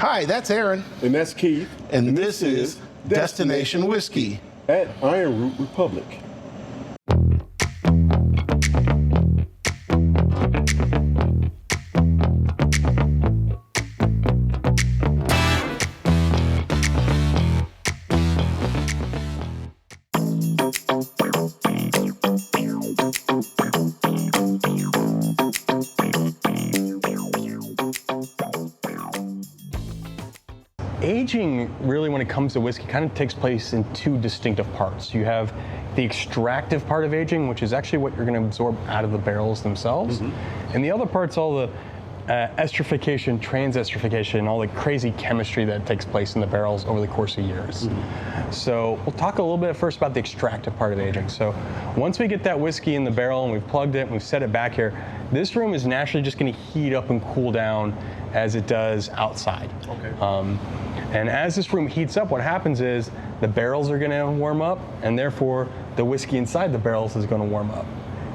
Hi, that's Aaron. And that's Keith. And this is Destination Whiskey at IronRoot Republic. Aging, really, when it comes to whiskey, kind of takes place in two distinctive parts. You have the extractive part of aging, which is actually what you're going to absorb out of the barrels themselves. And the other part's all the esterification, transesterification, all the crazy chemistry that takes place in the barrels over the course of years. So we'll talk a little bit first about the extractive part of aging. So once we get that whiskey in the barrel and we've plugged it and we've set it back here, this room is naturally just going to heat up and cool down as it does outside. And as this room heats up, what happens is the barrels are going to warm up, and therefore the whiskey inside the barrels is going to warm up.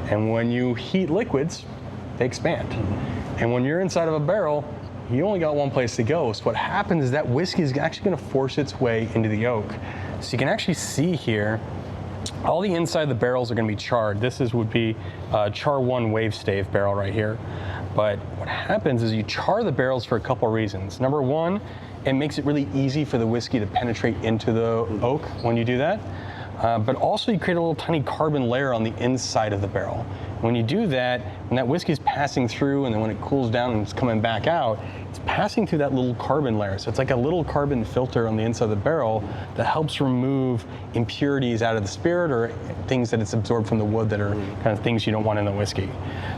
And when you heat liquids, they expand. And when you're inside of a barrel, you only got one place to go. So what happens is that whiskey is actually going to force its way into the oak. So you can actually see here, all the inside of the barrels are going to be charred. This would be char 1 wave stave barrel right here. But what happens is you char the barrels for a couple of reasons. Number one, it makes it really easy for the whiskey to penetrate into the oak when you do that. But also you create a little tiny carbon layer on the inside of the barrel. When you do that, when that whiskey is passing through and then when it cools down and it's coming back out, it's passing through that little carbon layer. So it's like a little carbon filter on the inside of the barrel that helps remove impurities out of the spirit or things that it's absorbed from the wood that are kind of things you don't want in the whiskey.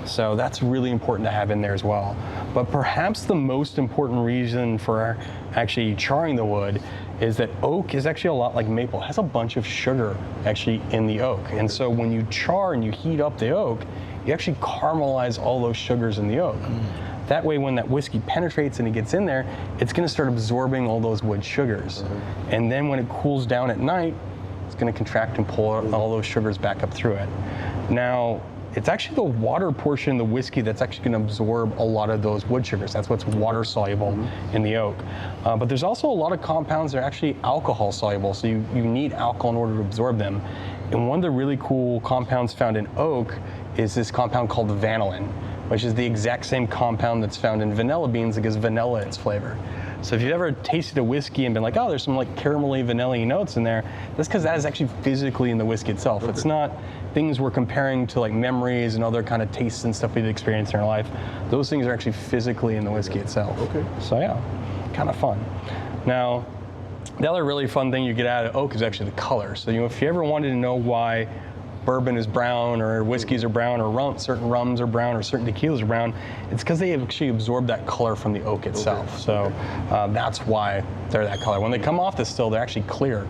So that's really important to have in there as well. But perhaps the most important reason for actually charring the wood is that oak is actually a lot like maple. It has a bunch of sugar actually in the oak. And so when you char and you heat up the oak, you actually caramelize all those sugars in the oak. That way when that whiskey penetrates and it gets in there, it's gonna start absorbing all those wood sugars. And then when it cools down at night, it's gonna contract and pull all those sugars back up through it. Now, it's actually the water portion of the whiskey that's actually going to absorb a lot of those wood sugars. That's what's water soluble in the oak. But there's also a lot of compounds that are actually alcohol soluble, so you need alcohol in order to absorb them. And one of the really cool compounds found in oak is this compound called vanillin, which is the exact same compound that's found in vanilla beans that gives vanilla its flavor. So if you've ever tasted a whiskey and been like, oh, there's some like caramelly, vanilla-y notes in there, that's because that is actually physically in the whiskey itself. It's not things we're comparing to like memories and other kind of tastes and stuff we've experienced in our life. Those things are actually physically in the whiskey itself. So yeah, kind of fun. Now, the other really fun thing you get out of oak is actually the color. So if you ever wanted to know why bourbon is brown or whiskeys are brown or certain rums are brown or certain tequilas are brown, it's because they have actually absorbed that color from the oak itself. So that's why they're that color. When they come off the still, they're actually clear,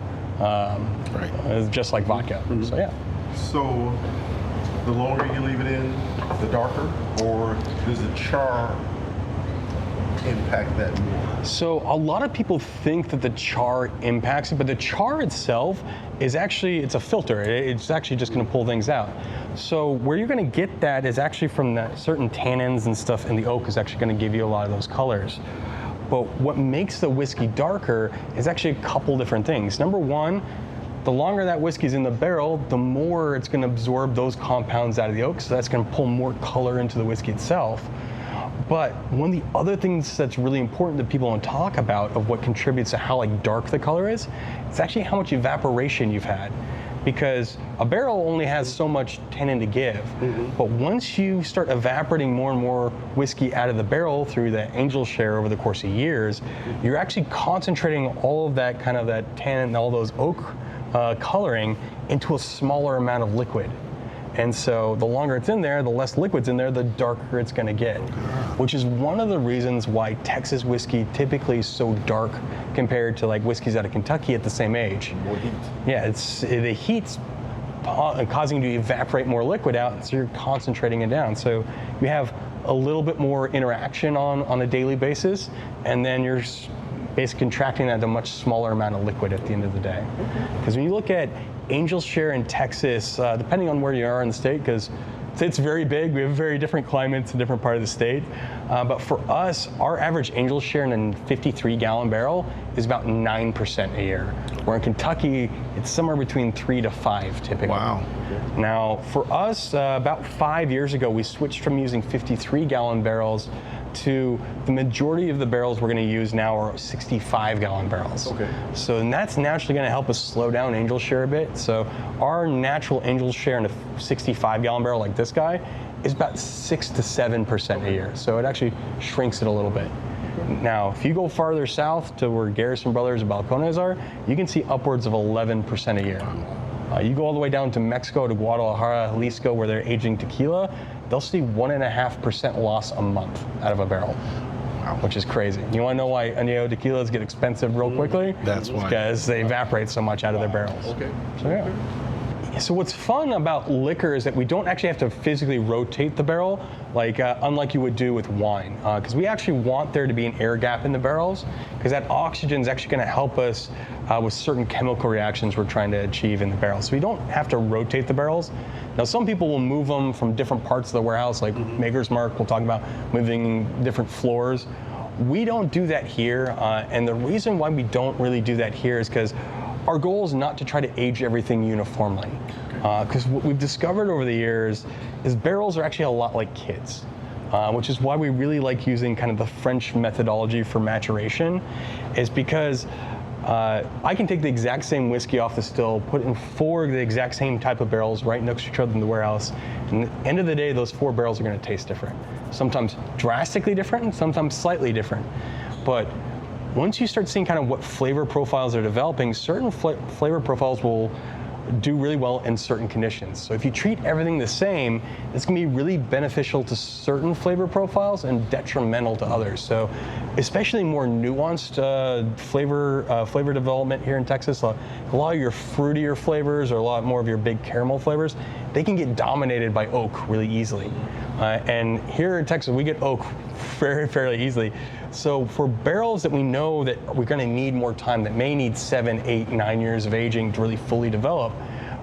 just like vodka. So yeah. So the longer you leave it in, the darker, or does the char impact that more? So a lot of people think that the char impacts it, but the char itself is actually, it's a filter. It's actually just going to pull things out. So where you're going to get that is actually from the certain tannins and stuff in the oak is actually going to give you a lot of those colors. But what makes the whiskey darker is actually a couple different things. Number one, the longer that whiskey's in the barrel, the more it's going to absorb those compounds out of the oak, so that's going to pull more color into the whiskey itself. But one of the other things that's really important that people don't talk about of what contributes to how like dark the color is, it's actually how much evaporation you've had. Because a barrel only has so much tannin to give, but once you start evaporating more and more whiskey out of the barrel through the angel share over the course of years, you're actually concentrating all of that kind of that tannin and all those oak coloring into a smaller amount of liquid. And so the longer it's in there, the less liquid's in there, the darker it's gonna get. Which is one of the reasons why Texas whiskey typically is so dark compared to like whiskeys out of Kentucky at the same age. More heat. Yeah, the heat's causing you to evaporate more liquid out, so you're concentrating it down. So you have a little bit more interaction on a daily basis, and then you're basically contracting that to a much smaller amount of liquid at the end of the day. Because when you look at angel share in Texas, depending on where you are in the state, because It's very big. We have very different climates in different part of the state. But for us, our average angel share in a 53-gallon barrel is about 9% a year. Where in Kentucky, it's somewhere between 3 to 5 typically. Wow. Now, for us, about 5 years ago, we switched from using 53-gallon barrels to the majority of the barrels we're going to use now are 65-gallon barrels. Okay. So and that's naturally going to help us slow down angel share a bit. So our natural angel share in a 65-gallon barrel like this guy is about 6 to 7% a year. So it actually shrinks it a little bit. Now, if you go farther south to where Garrison Brothers and Balcones are, you can see upwards of 11% a year. You go all the way down to Mexico, to Guadalajara, Jalisco, where they're aging tequila, they'll see 1.5% loss a month out of a barrel, which is crazy. You want to know why añejo tequilas get expensive real quickly? That's why. Because they evaporate so much out of their barrels. Okay. So yeah. So what's fun about liquor is that we don't actually have to physically rotate the barrel, like unlike you would do with wine, because we actually want there to be an air gap in the barrels, because that oxygen is actually going to help us with certain chemical reactions we're trying to achieve in the barrel. So we don't have to rotate the barrels. Now, some people will move them from different parts of the warehouse, like Maker's Mark. We'll talk about moving different floors. We don't do that here, and the reason why we don't really do that here is because our goal is not to try to age everything uniformly. Because what we've discovered over the years is barrels are actually a lot like kids, which is why we really like using kind of the French methodology for maturation, is because I can take the exact same whiskey off the still, put it in 4 of the exact same type of barrels right next to each other in the warehouse, and at the end of the day, those 4 barrels are going to taste different. Sometimes drastically different, and sometimes slightly different. But once you start seeing kind of what flavor profiles are developing, certain flavor profiles will do really well in certain conditions. So if you treat everything the same, it's going to be really beneficial to certain flavor profiles and detrimental to others. So especially more nuanced flavor development here in Texas, a lot of your fruitier flavors or a lot more of your big caramel flavors, they can get dominated by oak really easily. And here in Texas, we get oak fairly easily. So for barrels that we know that we're going to need more time, that may need 7, 8, 9 years of aging to really fully develop,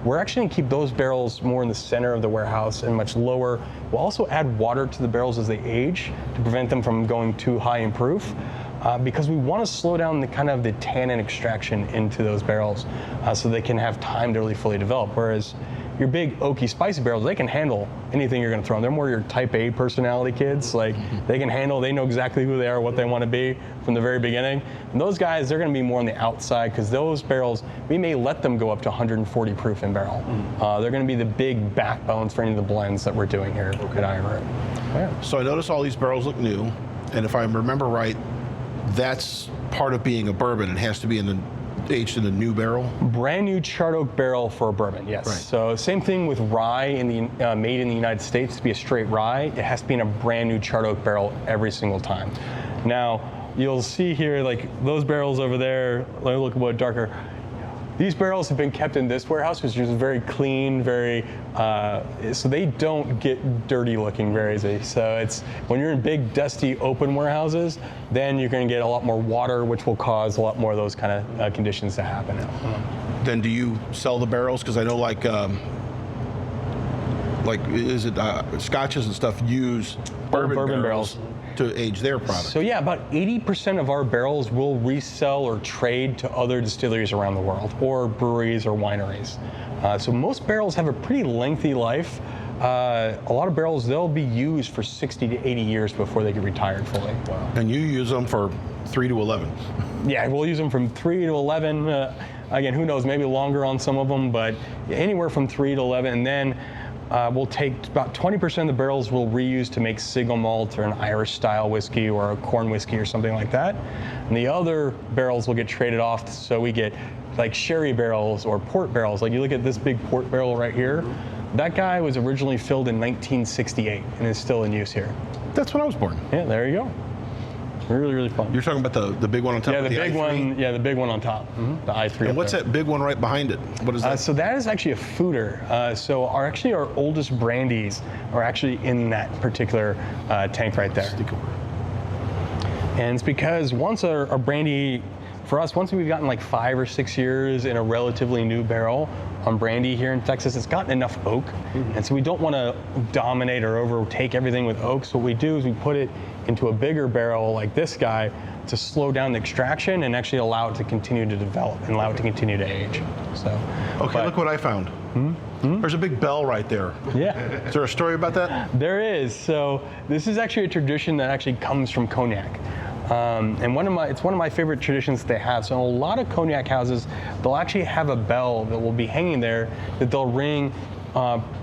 we're actually going to keep those barrels more in the center of the warehouse and much lower. We'll also add water to the barrels as they age to prevent them from going too high in proof, because we want to slow down the kind of the tannin extraction into those barrels so they can have time to really fully develop. Whereas your big oaky spicy barrels, they can handle anything you're going to throw them. They're more your type A personality kids. Like they can handle, they know exactly who they are, what they want to be from the very beginning. And those guys, they're going to be more on the outside, because those barrels, we may let them go up to 140 proof in barrel. They're going to be the big backbones for any of the blends that we're doing here at IronRoot. Yeah. So I notice all these barrels look new, and if I remember right, that's part of being a bourbon. It has to be aged in a new barrel? Brand new charred oak barrel for a bourbon, yes. Right. So same thing with rye made in the United States. To be a straight rye, it has to be in a brand new charred oak barrel every single time. Now, you'll see here, like those barrels over there, let me look a bit darker. These barrels have been kept in this warehouse, which is very clean, so they don't get dirty looking very easily. So it's, when you're in big, dusty, open warehouses, then you're going to get a lot more water, which will cause a lot more of those kind of conditions to happen. Then do you sell the barrels? Because I know is it scotches and stuff use bourbon barrels to age their products? So yeah, about 80% of our barrels will resell or trade to other distilleries around the world, or breweries or wineries. So most barrels have a pretty lengthy life. A lot of barrels, they'll be used for 60 to 80 years before they get retired fully. Wow. And you use them for 3 to 11? Yeah, we'll use them from 3 to 11. Again, who knows, maybe longer on some of them, but anywhere from 3 to 11. And then we'll take about 20% of the barrels we'll reuse to make single malt or an Irish style whiskey or a corn whiskey or something like that. And the other barrels will get traded off, so we get like sherry barrels or port barrels. Like you look at this big port barrel right here, that guy was originally filled in 1968 and is still in use here. That's when I was born. Yeah, there you go. Really, really fun. You're talking about the big one on top? Yeah, the big i3? one. Yeah, the big one on top. The i3. And what's that big one right behind it? What is that? So that is actually a foeder. So our oldest brandies are actually in that particular tank right there. And it's because once our brandy, for us, once we've gotten like 5 or 6 years in a relatively new barrel, on brandy here in Texas. It's got enough oak, and so we don't want to dominate or overtake everything with oak. So what we do is we put it into a bigger barrel like this guy to slow down the extraction and actually allow it to continue to develop and allow it to continue to age. So, Okay, look what I found. There's a big bell right there. Yeah. Is there a story about that? There is. So this is actually a tradition that actually comes from cognac. And it's one of my favorite traditions that they have. So in a lot of cognac houses, they'll actually have a bell that will be hanging there that they'll ring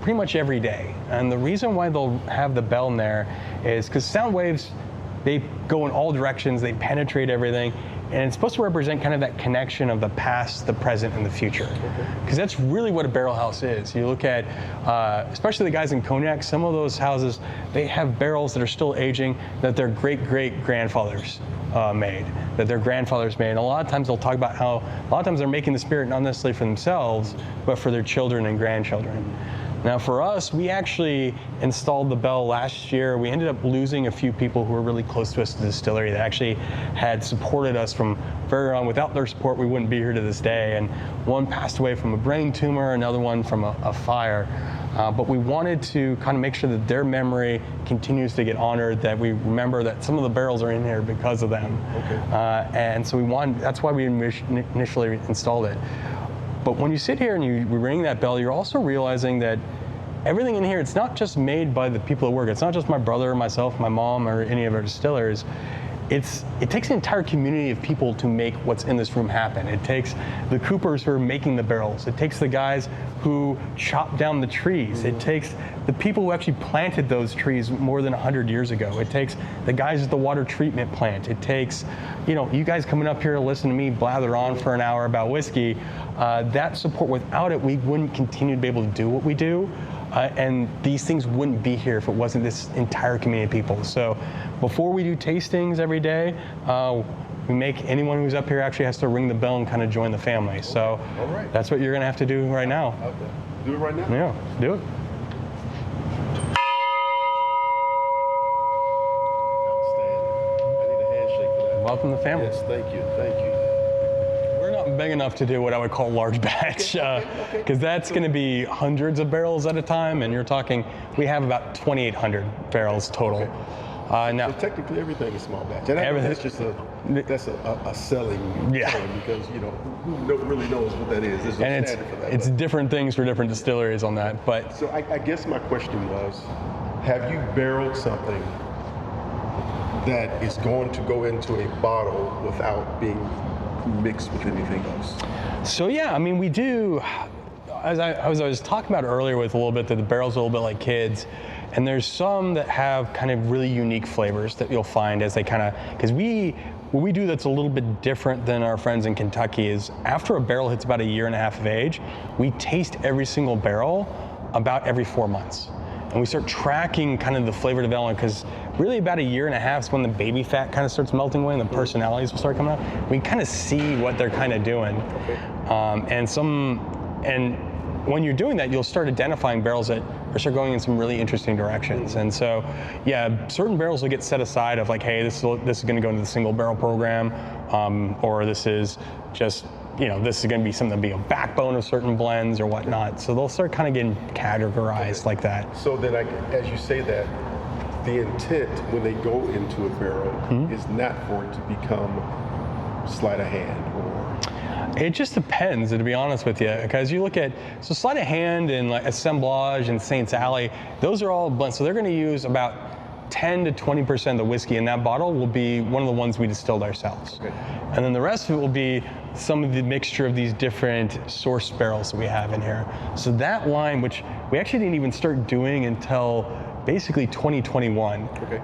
pretty much every day. And the reason why they'll have the bell in there is because sound waves, they go in all directions, they penetrate everything, and it's supposed to represent kind of that connection of the past, the present, and the future. Because that's really what a barrel house is. You look at, especially the guys in cognac, some of those houses, they have barrels that are still aging that their great-great-grandfathers made, that their grandfathers made. And a lot of times they'll talk about how, a lot of times they're making the spirit not necessarily for themselves, but for their children and grandchildren. Now for us, we actually installed the bell last year. We ended up losing a few people who were really close to us at the distillery that actually had supported us from very early on. Without their support, we wouldn't be here to this day. And one passed away from a brain tumor, another one from a fire. But we wanted to kind of make sure that their memory continues to get honored, that we remember that some of the barrels are in here because of them. Okay. And so that's why we initially installed it. But when you sit here and you ring that bell, you're also realizing that everything in here, it's not just made by the people that work. It's not just my brother, myself, my mom, or any of our distillers. It takes an entire community of people to make what's in this room happen. It takes the coopers who are making the barrels. It takes the guys who chop down the trees. It takes the people who actually planted those trees more than 100 years ago. It takes the guys at the water treatment plant. It takes, you guys coming up here to listen to me blather on for an hour about whiskey. That support, without it, we wouldn't continue to be able to do what we do. And these things wouldn't be here if it wasn't this entire community of people. So before we do tastings every day, we make anyone who's up here actually has to ring the bell and kind of join the family. So that's what you're going to have to do right now. Okay. Do it right now? Yeah, do it. Outstanding. I need a handshake for that. Welcome to the family. Yes, thank you, thank you. We're not big enough to do what I would call large batch, because that's going to be hundreds of barrels at a time, and you're talking, we have about 2,800 barrels total. Now, So technically, everything is small batch. And Everything. that's just a selling term because who really knows what that is. There's no and standard for that. it's different things for different distilleries on that, but So I guess my question was, have you barreled something that is going to go into a bottle without being mixed with anything else? so yeah, I mean, we do, as I was talking about earlier with a little bit, that the barrels are a little bit like kids. And there's some that have kind of really unique flavors that you'll find as they kind of, because what we do that's a little bit different than our friends in Kentucky is after a barrel hits about 1.5 years of age, we taste every single barrel about every 4 months. And we start tracking kind of the flavor development, because really about 1.5 years is when the baby fat kind of starts melting away and the personalities will start coming out. We can kind of see what they're kind of doing. And when you're doing that, you'll start identifying barrels that are start going in some really interesting directions. And so, yeah, certain barrels will get set aside of like, hey, this is going to go into the single barrel program, or this is just, this is going to be something that'll be a backbone of certain blends or whatnot. So they'll start kind of getting categorized like that. So then, as you say that, the intent when they go into a barrel is not for it to become sleight of hand or... It just depends, to be honest with you, because you look at, so sleight of hand and like assemblage and Saints Alley, those are all blends. So they're going to use about 10 to 20% of the whiskey in that bottle will be one of the ones we distilled ourselves. Okay. And then the rest of it will be some of the mixture of these different source barrels that we have in here. So that line, which we actually didn't even start doing until basically 2021. Okay.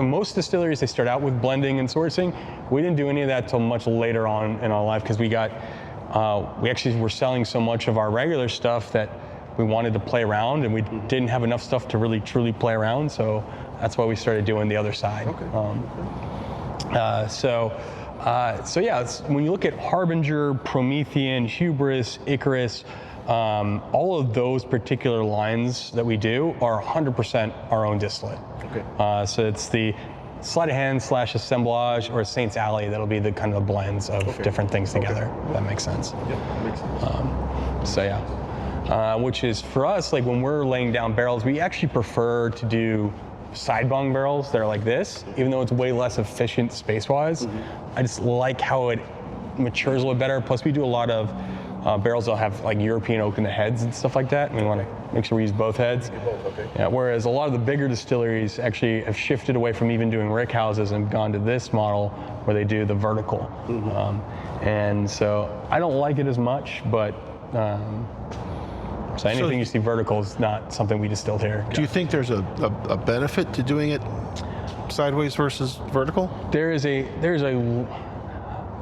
Most distilleries, they start out with blending and sourcing. We didn't do any of that till much later on in our life, because we actually were selling so much of our regular stuff that we wanted to play around, and we didn't have enough stuff to really truly play around. So that's why we started doing the other side. Okay. So yeah, when you look at Harbinger, Promethean, Hubris, Icarus, all of those particular lines that we do are 100% our own distillate. Okay. So it's sleight of hand / assemblage, or Saint's Alley. That'll be the kind of blends of different things together. If that makes sense. Yep, makes sense. So yeah, which is for us, like when we're laying down barrels, we actually prefer to do side bung barrels that are like this, even though it's way less efficient space-wise. I just like how it matures a little better. Plus, we do a lot of barrels that'll have like European oak in the heads and stuff like that. And we want to make sure we use both heads. Yeah, whereas a lot of the bigger distilleries actually have shifted away from even doing rick houses and gone to this model where they do the vertical. And so I don't like it as much, but so anything you see vertical is not something we distilled here. Do you think there's a benefit to doing it sideways versus vertical? There's a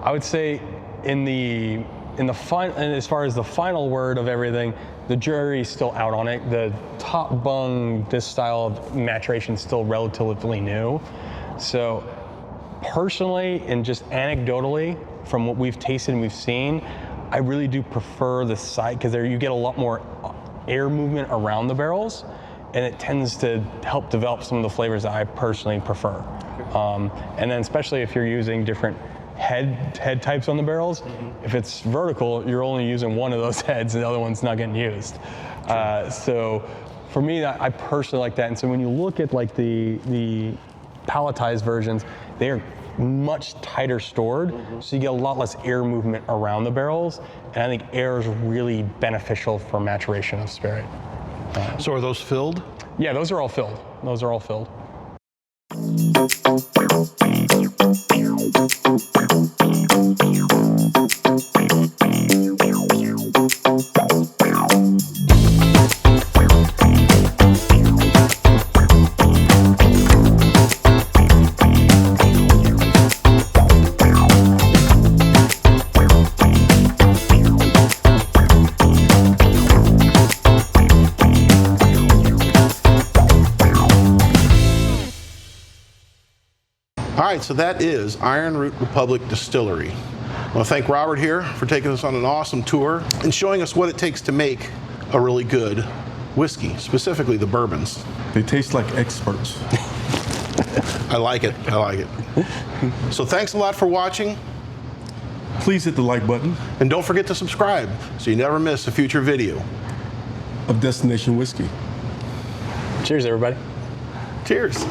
I would say in the final, and as far as the final word of everything, the jury's still out on it. The top bung, this style of maturation is still relatively new. So personally and just anecdotally, from what we've tasted and we've seen, I really do prefer the side, because there you get a lot more air movement around the barrels, and it tends to help develop some of the flavors that I personally prefer. And then especially if you're using different head types on the barrels, if it's vertical, you're only using one of those heads and the other one's not getting used. So for me, I personally like that. And so when you look at like the palletized versions, they are much tighter stored, so you get a lot less air movement around the barrels, and I think air is really beneficial for maturation of spirit. So are those filled? Yeah, those are all filled. Those are all filled. All right, so that is IronRoot Republic Distillery. I want to thank Robert here for taking us on an awesome tour and showing us what it takes to make a really good whiskey, specifically the bourbons. They taste like experts. I like it. I like it. So thanks a lot for watching. Please hit the like button And don't forget to subscribe so you never miss a future video. of Destination Whiskey. Cheers, everybody. Cheers.